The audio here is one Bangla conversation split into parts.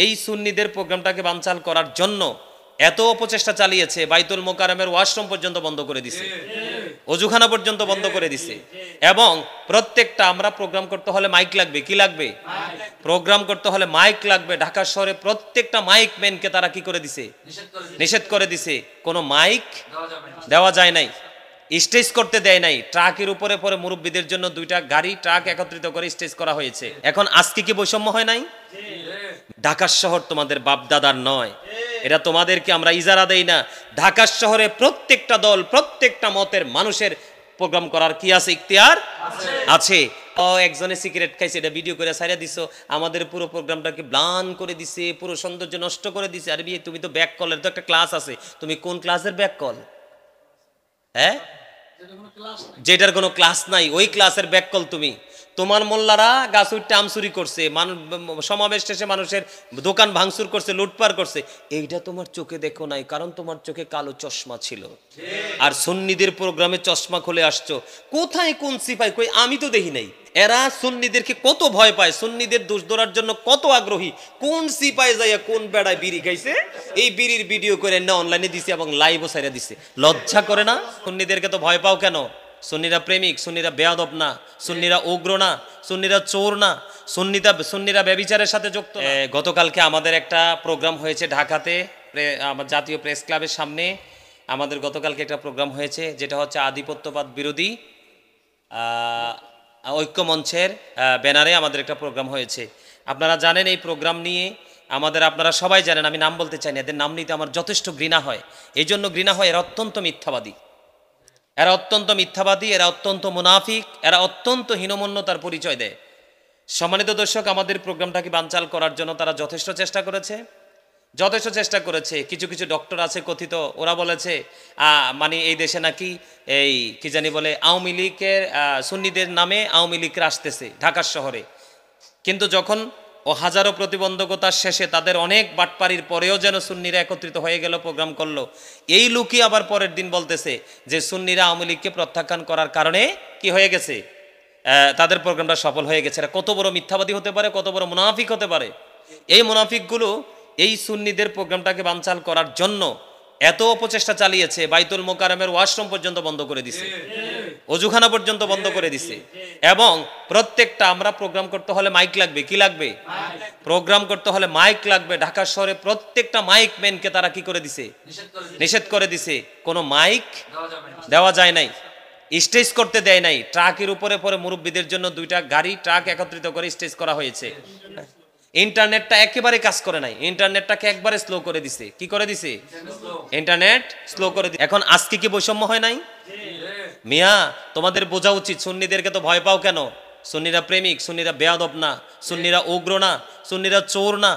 এই সুন্নিদের প্রোগ্রামটাকে বানচাল করার জন্য এত অপচেষ্টা চালিয়েছে, বাইতুল মোকাররমের ওয়াশরুম পর্যন্ত বন্ধ করে দিছে, অজুখানা পর্যন্ত বন্ধ করে দিছে। এবং প্রত্যেকটা আমরা প্রোগ্রাম করতে হলে মাইক লাগবে, কি লাগবে? প্রোগ্রাম করতে হলে মাইক লাগবে। ঢাকা শহরে প্রত্যেকটা মাইক ম্যানকে তারা কি করে দিছে? নিষেধ করে দিছে। কোনো মাইক দেওয়া যায় নাই, স্টেজ করতে দেয় নাই। ট্রাকের উপরে পরে মুরব্বীদের জন্য 2টা গাড়ি ট্রাক একত্রিত করে স্টেজ করা হয়েছে। এখন আজকে কি বৈষম্য হয় নাই? ঢাকা শহর তোমাদের বাপদাদার নয়, এটা তোমাদেরকে আমরা ইজারা দেই না। ঢাকা শহরে প্রত্যেকটা দল, প্রত্যেকটা মতের মানুষের প্রোগ্রাম করার কি আছে? ইখতিয়ার আছে। একজনে সিগারেট খাইছে, এটা ভিডিও করে ছাইড়া দিছো, আমাদের পুরো প্রোগ্রামটাকে ব্লান করে দিছে, পুরো সৌন্দর্য নষ্ট করে দিছে। আরে বিয়ে, তুমি তো ব্যাক কলের তো একটা ক্লাস আছে, তুমি কোন ক্লাসের ব্যাক কল? হ্যাঁ, যেটার কোনো ক্লাস নাই, ওই ক্লাসের ব্যাক কল তুমি। তোমার মোল্লারা গাছ উঠতে আমচুরি করছে, সমাবেশ শেষে মানুষের দোকান ভাঙচুর করছে, লুটপাট করছে, এইটা তোমার চোখে দেখো নাই, কারণ তোমার চোখে কালো চশমা ছিল। আর সুন্নিদের প্রোগ্রামে চশমা খুলে আসছো, কোথায় কোন সিপাই? কই আমি তো দেখি নাই। এরা সুন্নিদেরকে কত ভয় পায়, সুন্নিদের দোষ ধরার জন্য কত আগ্রহী। কোন সিপাই যাইয়া কোন বেড়ায় বিড়ি খাইছে, এই বিড়ির ভিডিও করে না অনলাইনে দিছে এবং লাইভও ছাইড়া দিছে। লজ্জা করে না? সুন্নিদেরকে তো ভয় পাও কেন? সুন্নিরা প্রেমিক, সুন্নিরা বেয়াদব না, সুন্নিরা উগ্র না, সুন্নিরা চোর না, সুন্নিরা ব্যভিচারের সাথে যুক্ত। গতকালকে আমাদের একটা প্রোগ্রাম হয়েছে ঢাকাতে, আমার জাতীয় প্রেস ক্লাবের সামনে। আমাদের গতকালকে একটা প্রোগ্রাম হয়েছে, যেটা হচ্ছে আধিপত্যবাদ বিরোধী ঐক্য মঞ্চের ব্যানারে আমাদের একটা প্রোগ্রাম হয়েছে। আপনারা জানেন এই প্রোগ্রাম নিয়ে আপনারা সবাই জানেন, আমি নাম বলতে চাই না, এদের নাম নিতে আমার যথেষ্ট ঘৃণা হয়। এই জন্য ঘৃণা হয়, এরা অত্যন্ত মিথ্যাবাদী, এরা অত্যন্ত মিথ্যাবাদী, এরা অত্যন্ত মুনাফিক, এরা অত্যন্ত হীনমন্যতার পরিচয় দেয়। সম্মানিত দর্শক, আমাদের প্রোগ্রামটাকে বানচাল করার জন্য তারা যথেষ্ট চেষ্টা করেছে। কিছু কিছু ডক্টর আছে কথিত, ওরা বলেছে মানে এই দেশে নাকি এই কি জানি বলে আওয়ামী লীগের সুন্নিদের নামে আওয়ামী লীগরা আসতেছে ঢাকার শহরে। কিন্তু যখন হাজারো প্রতিবন্ধকতার শেষে তাদের অনেক বাটপাড়ির পরেও যেন সুন্নিরা একত্রিত হয়ে গেল, প্রোগ্রাম করলো, এই লোকই আবার পরের দিন বলতেছে যে সুন্নিরা আওয়ামী লীগকে প্রত্যাখ্যান করার কারণে কি হয়ে গেছে, তাদের প্রোগ্রামটা সফল হয়ে গেছে। এরা কত বড় মিথ্যাবাদী হতে পারে, কত বড় মুনাফিক হতে পারে। এই মুনাফিকগুলো এই সুন্নিদের প্রোগ্রামটাকে বানচাল করার জন্য এত অপচেষ্টা চালিয়েছে, বাইতুল মোকাররমের ওয়াশরুম পর্যন্ত বন্ধ করে দিছে, অজুখানা পর্যন্ত বন্ধ করে দিছে। এবং প্রত্যেকটা আমরা প্রোগ্রাম করতে হলে মাইক লাগবে, কি লাগবে? প্রোগ্রাম করতে হলে মাইক লাগবে। ঢাকা শহরে প্রত্যেকটা মাইক ম্যানকে তারা কি করে দিছে? নিষেধ করে দিছে। কোনো মাইক দেওয়া যায় নাই, স্টেজ করতে দেয় নাই। ট্রাকের উপরে পরে মুরব্বীদের জন্য 2টা গাড়ি ট্রাক একত্রিত করে স্টেজ করা হয়েছে। ইন্টারনেটটা একেবারে কাজ করে নাই, ইন্টারনেটটাকে একবারে স্লো করে দিছে। কি করে দিছে? ইন্টারনেট স্লো করে দিছে। এখন আজকে কি বৈষম্য হয় নাই? মিয়া, তোমাদের বোঝা উচিত, সুন্নিদেরকে তো ভয় পাও কেন? সুন্নিরা প্রেমিক, সুন্নিরা বেয়াদব না, সুন্নিরা উগ্র না, সুন্নিরা চোর না,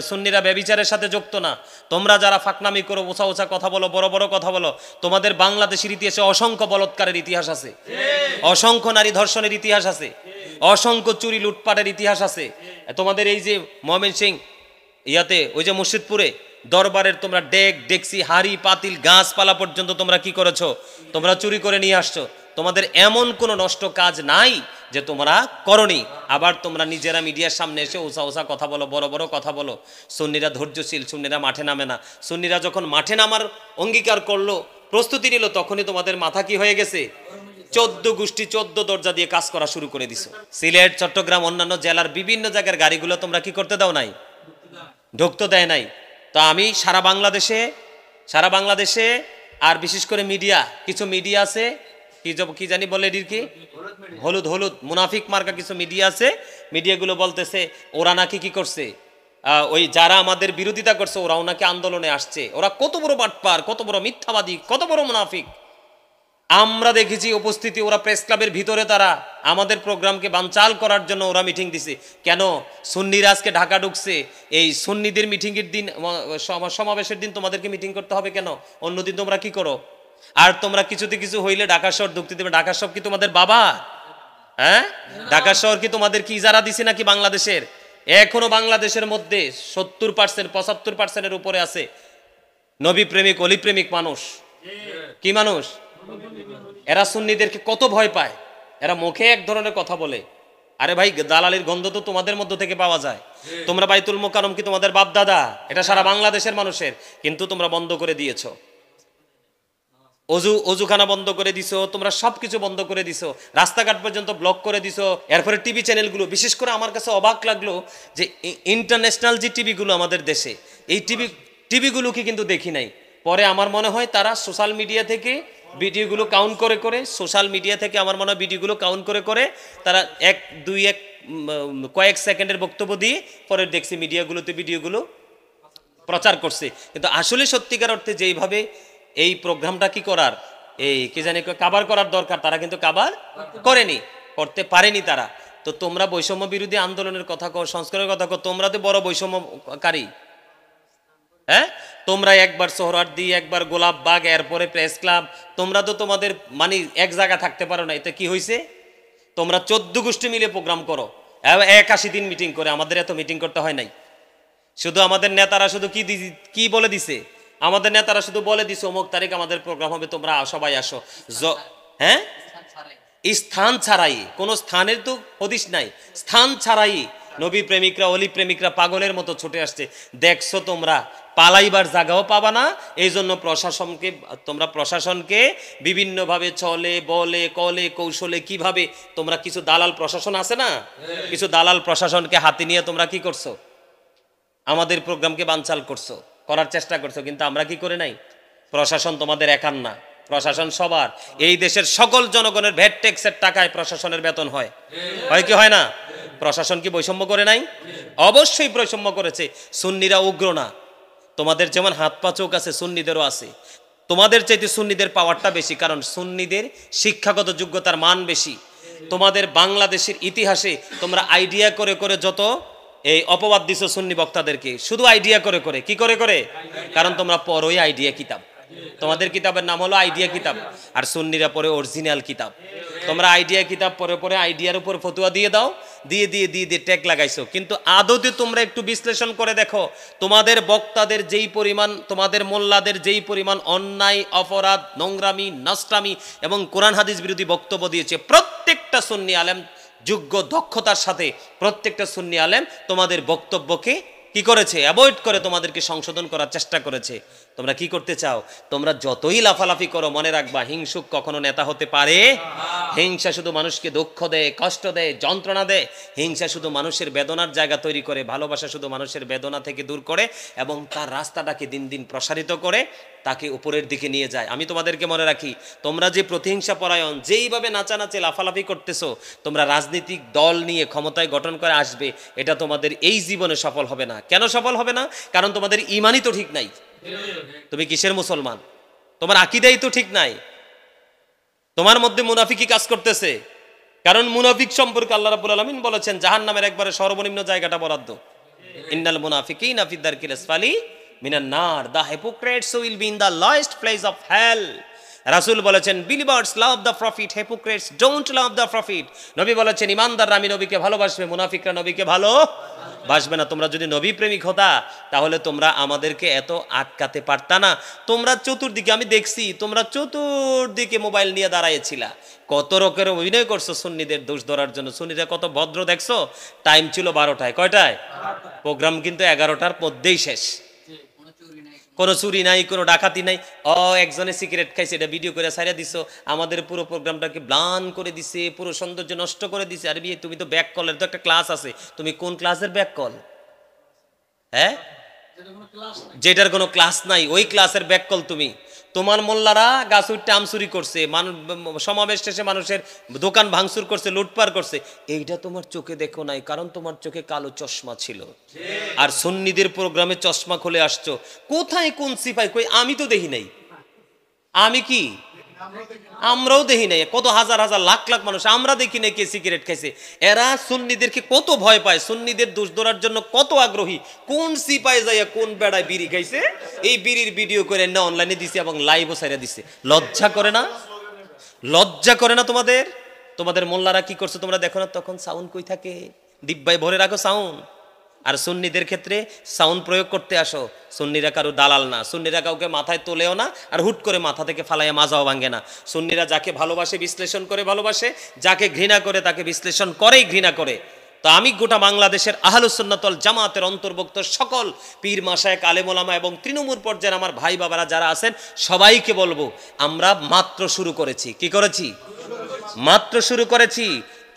সুন্নিরা ব্যভিচারের সাথে যুক্ত না। তোমরা যারা ফাকনামি করো, ওছা ওছা কথা বলো, বড় বড় কথা বলো, তোমাদের বাংলাদেশের ইতিহাসে অসংখ্য বলৎকারের ইতিহাস আছে, অসংখ্য নারী ধর্ষণের ইতিহাস আছে, অসংখ্য চুরি লুটপাটের ইতিহাস আছে। তোমাদের এই যে ময়মনসিংহ ইয়াতে ওই যে মুর্শিদপুরে দরবারের তোমরা ডেকসি, হাড়ি, পাতিল, গাছপালা পর্যন্ত তোমরা কি করেছো? তোমরা চুরি করে নিয়ে আসছো। তোমাদের এমন কোনো নষ্ট কাজ নাই যে তোমরা করনি। আবার তোমরা নিজেরা মিডিয়ার সামনে এসে ওসা ওসা কথা বলো, বড় বড় কথা বলো। সুন্নিরা ধৈর্যশীল, সুন্নিরা মাঠে নামে না। সুন্নিরা যখন মাঠে নামার অঙ্গীকার করলো, প্রস্তুতি নিল, তখনই তোমাদের মাথা কি হয়ে গেছে? 14 গোষ্ঠী 14 দরজা দিয়ে কাজ করা শুরু করে দিছো। সিলেট, চট্টগ্রাম, অন্যান্য জেলার বিভিন্ন জায়গার গাড়িগুলো তোমরা কি করতে দাও নাই? ঢুকতে দেয় নাই। তো আমি সারা বাংলাদেশে আর বিশেষ করে মিডিয়া, কিছু মিডিয়া আছে কি জানি বলে, এটির কি হলুদ মুনাফিক মার্কা কিছু মিডিয়া আছে, মিডিয়াগুলো বলতেছে ওরা নাকি কি করছে, ওই যারা আমাদের বিরোধিতা করছে ওরাও নাকি আন্দোলনে আসছে। ওরা কত বড় বাটপার, কত বড় মিথ্যাবাদী, কত বড় মুনাফিক। আমরা দেখেছি উপস্থিতি, ওরা প্রেস ক্লাবের ভিতরে তারা আমাদের প্রোগ্রামকে বানচাল করার জন্য ওরা মিটিং দিছে। কেন? সুন্নিরা আজকে ঢাকা ঢুকছে, এই সুন্নিদের মিটিংয়ের দিন, সমাবেশের দিন তোমাদেরকে মিটিং করতে হবে কেন? অন্যদিন তোমরা কি করো? আর তোমরা কিছুতে কিছু হইলে ঢাকা শহর ঢুকতে দেবে। ঢাকা শহর কি তোমাদের বাবা? হ্যাঁ, ঢাকা শহর কি তোমাদের কি ইজারা দিছে নাকি বাংলাদেশের? এখনো বাংলাদেশের মধ্যে 70%, 75%-এর উপরে আছে নবী প্রেমিক, অলি প্রেমিক মানুষ। কি মানুষ? এরা সুন্নিদেরকে কত ভয় পায়। এরা মুখে এক ধরনের কথা বলে, আরে ভাই, দালালির গন্ধ তো তোমাদের মধ্য থেকে পাওয়া যায়। তোমরা বাইতুল মোকাররম কি তোমাদের বাপ দাদা? এটা সারা বাংলাদেশের মানুষের, কিন্তু তোমরা বন্ধ করে দিয়েছো। অজুখানা বন্ধ করে দিছো, তোমরা সবকিছু বন্ধ করে দিছো, রাস্তাঘাট পর্যন্ত ব্লক করে দিছো। এরপরে টিভি চ্যানেলগুলো, বিশেষ করে আমার কাছে অবাক লাগলো যে ইন্টারন্যাশনাল যে টিভিগুলো আমাদের দেশে, এই টিভিগুলোকে কিন্তু দেখি নাই। পরে আমার মনে হয় তারা সোশ্যাল মিডিয়া থেকে ভিডিওগুলো কাউন্ট করে করে, সোশ্যাল মিডিয়া থেকে আমার মনে হয় ভিডিওগুলো কাউন্ট করে করে তারা কয়েক সেকেন্ডের বক্তব্য দিয়ে পরে দেখছি মিডিয়াগুলোতে ভিডিওগুলো প্রচার করছে। কিন্তু আসলে সত্যিকার অর্থে যেইভাবে এই প্রোগ্রামটা কি করার, এই কি জানি কাভার করার দরকার, তারা কিন্তু কাভার করেনি, করতে পারেনি তারা। তো তোমরা বৈষম্য বিরোধী আন্দোলনের কথা কও, সংস্কারের কথা কও, তোমরা তো বড় বৈষম্যকারী। হ্যাঁ, তোমরা একবার সোহরাওয়ার্দী, একবার গোলাপবাগ, এরপরে প্রেস ক্লাব, তোমরা তো তোমাদের মানে এক জায়গা থাকতে পারো না। এতে কি হয়েছে? তোমরা 14 গোষ্ঠী মিলে প্রোগ্রাম করো, 81 দিন মিটিং করে। আমাদের এত মিটিং করতে হয় নাই। শুধু আমাদের নেতারা শুধু কি বলে দিছে, আমাদের নেতারা শুধু বলে দিছে অমুক তারিখ আমাদের প্রোগ্রাম হবে, তোমরা সবাই আসো। হ্যাঁ, স্থান ছাড়াই, কোন স্থানের তো হদিস নাই, স্থান ছাড়াই নবী প্রেমিকরা, অলি প্রেমিকরা পাগলের মতো ছুটে আসছে। দেখছো তোমরা পালাইবার জায়গাও পাবা না। এই জন্য প্রশাসনকে বিভিন্নভাবে চলে বলে কলে কৌশলে কিভাবে তোমরা কিছু দালাল প্রশাসন আছে না, কিছু দালাল প্রশাসনকে হাতে নিয়ে তোমরা কি করছো, আমাদের প্রোগ্রামকে বানচাল করছো, করার চেষ্টা করছো। কিন্তু আমরা কি করে নাই? প্রশাসন তোমাদের একার না, প্রশাসন সবার। এই দেশের সকল জনগণের ভ্যাট ট্যাক্সের টাকায় প্রশাসনের বেতন হয়, হয় কি হয় না? প্রশাসন কি বৈষম্য করে নাই? অবশ্যই বৈষম্য করেছে। সুন্নিরা উগ্র না, তোমাদের যেমন হাত পা চোখ আছে সুন্নিদেরও আছে। তোমাদের চাইতে সুন্নিদের পাওয়ারটা বেশি, কারণ সুন্নিদের শিক্ষাগত যোগ্যতার মান বেশি। তোমাদের বাংলাদেশের ইতিহাসে তোমরা আইডিয়া করে করে যত এই অপবাদ দিছো সুন্নি বক্তাদেরকে, শুধু আইডিয়া করে করে, কি করে করে? কারণ তোমরা পড়োই আইডিয়া কিতাব, তোমাদের কিতাবের নাম হলো আইডিয়া কিতাব, আর সুন্নিরা পড়ে অরিজিনাল কিতাব। তোমরা আইডিয়া কিতাব পড়ে পড়ে আইডিয়ার উপর ফতুয়া দিয়ে দাও, দিয়ে দিয়ে দিয়ে দিয়ে ট্যাগ লাগাইছো। কিন্তু আদতে তোমরা একটু বিশ্লেষণ করে দেখো, তোমাদের বক্তাদের যেই পরিমাণ, তোমাদের মোল্লাদের যেই পরিমাণ অন্যায়, অপরাধ, নোংরামি, নষ্টামি এবং কোরআন হাদিস বিরোধী বক্তব্য দিয়েছে, প্রত্যেকটা সুন্নি আলেম যোগ্য দক্ষতার সাথে, প্রত্যেকটা সুন্নি আলেম তোমাদের বক্তব্যকে কি করেছে? অ্যাভয়েড করে তোমাদেরকে সংশোধন করার চেষ্টা করেছে। তোমরা কি করতে চাও? তোমরা যতই লাফালাফি করো, মনে রাখবা হিংসুক কখনো নেতা হতে পারে। হিংসা শুধু মানুষকে দুঃখ দেয়, কষ্ট দেয়, যন্ত্রণা দেয়। হিংসা শুধু মানুষের বেদনার জায়গা তৈরি করে, ভালোবাসা শুধু মানুষের বেদনা থেকে দূর করে এবং তার রাস্তাটাকে দিন দিন প্রসারিত করে, তাকে উপরের দিকে নিয়ে যায়। আমি তোমাদেরকে মনে রাখি, তোমরা যে প্রতিহিংসা পরায়ণ, যেইভাবে নাচানাচি লাফালাফি করতেছো, তোমরা রাজনৈতিক দল নিয়ে ক্ষমতায় গঠন করে আসবে, এটা তোমাদের এই জীবনে সফল হবে না। কেন সফল হবে না? কারণ তোমাদের ঈমানই তো ঠিক নাই। তুমি কিসের মুসলমান? তোমার আকীদাই তো ঠিক নাই। তোমার মধ্যে মুনাফিকি কাজ করতেছে। কারণ মুনাফিক সম্পর্কে আল্লাহ রাব্বুল আলামিন বলেছেন জাহান্নামের একবারে সর্বনিম্ন জায়গাটা বরাদ্দ। ইন্নাল মুনাফিকিনা ফি দারকিল আসফালি মিনান নার, the hypocrites will be in the lowest place of hell. রাসূল বলেছেন believers love the prophet, hypocrites don't love the prophet. নবী বলেছেন ইমানদাররা আমি নবীকে ভালোবাসবে, মুনাফিকরা নবীকে ভালোবাসবে না। তোমরা যদি নবী প্রেমিক হতা, তাহলে তোমরা আমাদেরকে এত আটকাতে পারতা না। তোমরা চতুর্দিকে, আমি দেখছি তোমরা চতুর্দিকে মোবাইল নিয়ে দাঁড়াইছিলা, কত রকমের অভিনয় করছো সুন্নিদের দোষ ধরার জন্য। সুন্নিরা কত ভদ্র দেখছো। টাইম ছিল 12টায়, কয়টায়? প্রোগ্রাম কিন্তু 11টার মধ্যেই শেষ। কোনো চুরি নাই, কোনো ডাকাতি নাই। একজনে সিগারেট খাইছে, এটা ভিডিও করে ছাইড়া দিছো, আমাদের পুরো প্রোগ্রামটাকে ব্লান করে দিছে, পুরো সৌন্দর্য নষ্ট করে দিছে। আর বিয়ে, তুমি তো ব্যাক কলের তো একটা ক্লাস আছে, তুমি কোন ক্লাসের ব্যাক কল? হ্যাঁ, যেটার কোনো ক্লাস নাই, ওই ক্লাসের ব্যাক কল তুমি। তোমার মোল্লারা গাছ উঠতে আমচুরি করছে, সমাবেশ শেষে মানুষের দোকান ভাঙচুর করছে, লুটপাট করছে, এইটা তোমার চোখে দেখো নাই, কারণ তোমার চোখে কালো চশমা ছিল। আর সুন্নিদের প্রোগ্রামে চশমা খুলে আসছো, কোথায় কোন সিপাই কই? আমি তো দেখি নাই। আমি কি? আমরাও দেখি নাই। কত হাজার হাজার লাখ লাখ মানুষ, আমরা দেখি নাই কে সিগারেট খাইছে। এরা সুন্নিদেরকে কত ভয় পায়, সুন্নিদের দোষ ধরার জন্য কত আগ্রহী। কোন সিপাই যাইয়া কোন বেড়ায় বিড়ি খাইছে, এই বিড়ির ভিডিও করে না অনলাইনে দিছে এবং লাইভও ছাইড়া দিছে। লজ্জা করে না? লজ্জা করে না তোমাদের? তোমাদের মোল্লারা কি করছে তোমরা দেখো না? তখন সাউন্ড কই থাকে? ডিব্বায় ভরে রাখো সাউন্ড। আর সুন্নিদের ক্ষেত্রে সাউন্ড প্রয়োগ করতে আসো, সুন্নিরা কারো দালাল না, সুন্নিরা কাউকে মাথায় তোলেও না, আর হুট করে মাথা থেকে ফালাইয়া মাজাও ভাঙে না। সুন্নিরা যাকে ভালোবাসে বিশ্লেষণ করে ভালোবাসে, যাকে ঘৃণা করে তাকে বিশ্লেষণ করেই ঘৃণা করে। তো আমি গোটা বাংলাদেশের আহলুস সুন্নাত ওয়াল জামাতের অন্তর্ভুক্ত সকল পীর মাশায়েখ আলেম ওলামা এবং তৃণমূল পর্যায়ের আমার ভাই বাবারা যারা আছেন সবাইকে বলবো, আমরা মাত্র শুরু করেছি। কি করেছি? মাত্র শুরু করেছি।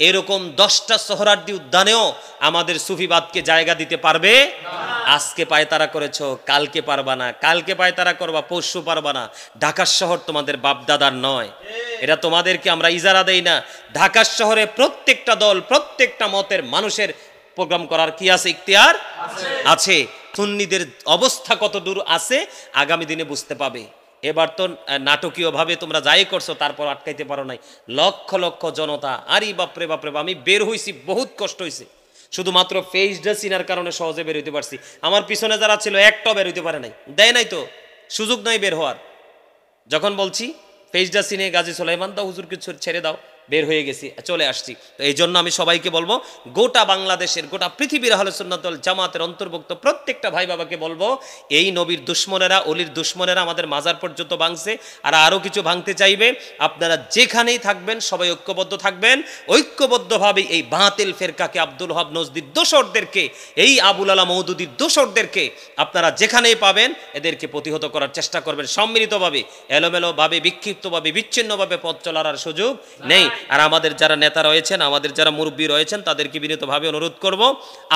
এরকম 10টা সোহরাওয়ার্দী উদ্যানেও আমাদের সুফিবাদকে জায়গা দিতে পারবে না। আজকে পায়তারা করেছো, কালকে পারবা না, কালকে পায়তারা করবা, পরশু পারবা না। ঢাকার শহর তোমাদের বাপদাদার নয়, এটা তোমাদেরকে আমরা ইজারা দেই না। ঢাকার শহরে প্রত্যেকটা দল, প্রত্যেকটা মতের মানুষের প্রোগ্রাম করার কি আছে? ইখতিয়ার আছে। সুন্নিদের অবস্থা কত দূর আছে আগামী দিনে বুঝতে পাবে। এবার তো নাটকীয়ভাবে তোমরা যাই করছো, তারপর আটকাইতে পারো নাই। লক্ষ লক্ষ জনতা, আরে বাপরে বাপরে, আমি বের হইছি, বহুত কষ্ট হয়েছে। শুধুমাত্র ফেসটা চিনার কারণে সহজে বের হইতে পারছি। আমার পিছনে যারা ছিল একটাও বের হইতে পারে নাই, দেয় নাই তো, সুযোগ নাই বের হওয়ার। যখন বলছি ফেসটা চিনে গাজী সুলাইমান দাও, হুজুরকে ছেড়ে দাও, বের হয়ে গেছি, চলে আসছি। তো এই জন্য আমি সবাইকে বলবো, গোটা বাংলাদেশের, গোটা পৃথিবীর আহলে সুন্নাত ওয়াল জামাতের অন্তর্ভুক্ত প্রত্যেকটা ভাই বাবাকে বলবো, এই নবীর দুশ্মনেরা, অলির দুশ্মনেরা আমাদের মাজার পর্যন্ত ভাঙছে, আর আরও কিছু ভাঙতে চাইবে। আপনারা যেখানেই থাকবেন সবাই ঐক্যবদ্ধ থাকবেন। ঐক্যবদ্ধভাবে এই বাতিল ফেরকাকে, আব্দুল ওয়াহাব নজদির দোসরদেরকে, এই আবুল আলা মওদুদির দোসরদেরকে আপনারা যেখানেই পাবেন এদেরকে প্রতিহত করার চেষ্টা করবেন সম্মিলিতভাবে। এলোমেলোভাবে, বিক্ষিপ্তভাবে, বিচ্ছিন্নভাবে পথ চলার আর সুযোগ নেই। আর আমাদের যারা নেতা রয়েছেন, আমাদের যারা মুরব্বী রয়েছেন, তাদেরকে বিনীতভাবে অনুরোধ করব,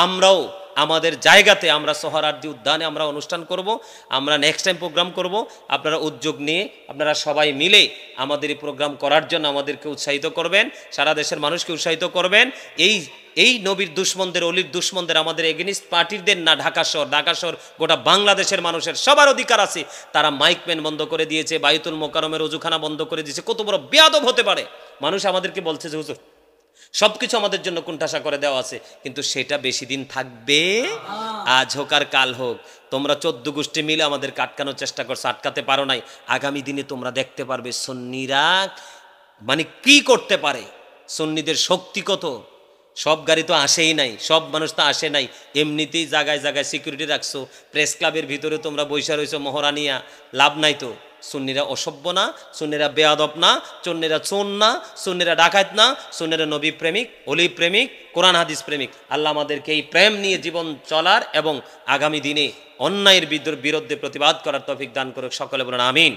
আমরাও আমাদের জায়গাতে আমরা সোহরাওয়ার্দী উদ্যানে আমরা অনুষ্ঠান করব, আমরা নেক্সট টাইম প্রোগ্রাম করব। আপনারা উদ্যোগ নিয়ে আপনারা সবাই মিলে আমাদের এই প্রোগ্রাম করার জন্য আমাদেরকে উৎসাহিত করবেন, সারা দেশের মানুষকে উৎসাহিত করবেন। এই নবীর দুশ্মনদের, অলির দুশ্মনদের, আমাদের এগেনিস্ট পার্টিদের না, ঢাকা শহর গোটা বাংলাদেশের মানুষের সবার অধিকার আছে। তারা মাইকম্যান বন্ধ করে দিয়েছে, বায়তুল মোকাররমের ওযুখানা বন্ধ করে দিয়েছে। কত বড় বেয়াদব হতে পারে! মানুষ আমাদেরকে বলছে যে হুজুর সবকিছু আমাদের জন্য কোণঠাসা করে দেওয়া আছে, কিন্তু সেটা বেশি দিন থাকবে? আজ হোক আর কাল হোক, তোমরা 14 গোষ্ঠী মিলে আমাদেরকে আটকানোর চেষ্টা করছো, আটকাতে পারো নাই। আগামী দিনে তোমরা দেখতে পারবে সুন্নিরা মানে কি করতে পারে, সুন্নিদের শক্তি কত। সব গাড়ি তো আসেই নাই, সব মানুষ তো আসে নাই, এমনিতেই জায়গায় জায়গায় সিকিউরিটি রাখছো। প্রেস ক্লাবের ভিতরে তোমরা বৈশা রয়েছো মহরানিয়া, লাভ নাই তো। সুন্নিরা অসভ্য না, সুন্নিরা বেয়াদব না, সুন্নিরা চোর না, সুন্নিরা ডাকাত না, সুন্নিরা নবী প্রেমিক, অলি প্রেমিক, কোরআন হাদিস প্রেমিক। আল্লাহ আমাদেরকে এই প্রেম নিয়ে জীবন চলার এবং আগামী দিনে অন্যায়ের বিরুদ্ধে প্রতিবাদ করার তৌফিক দান করুক। সকলে বলুন আমিন।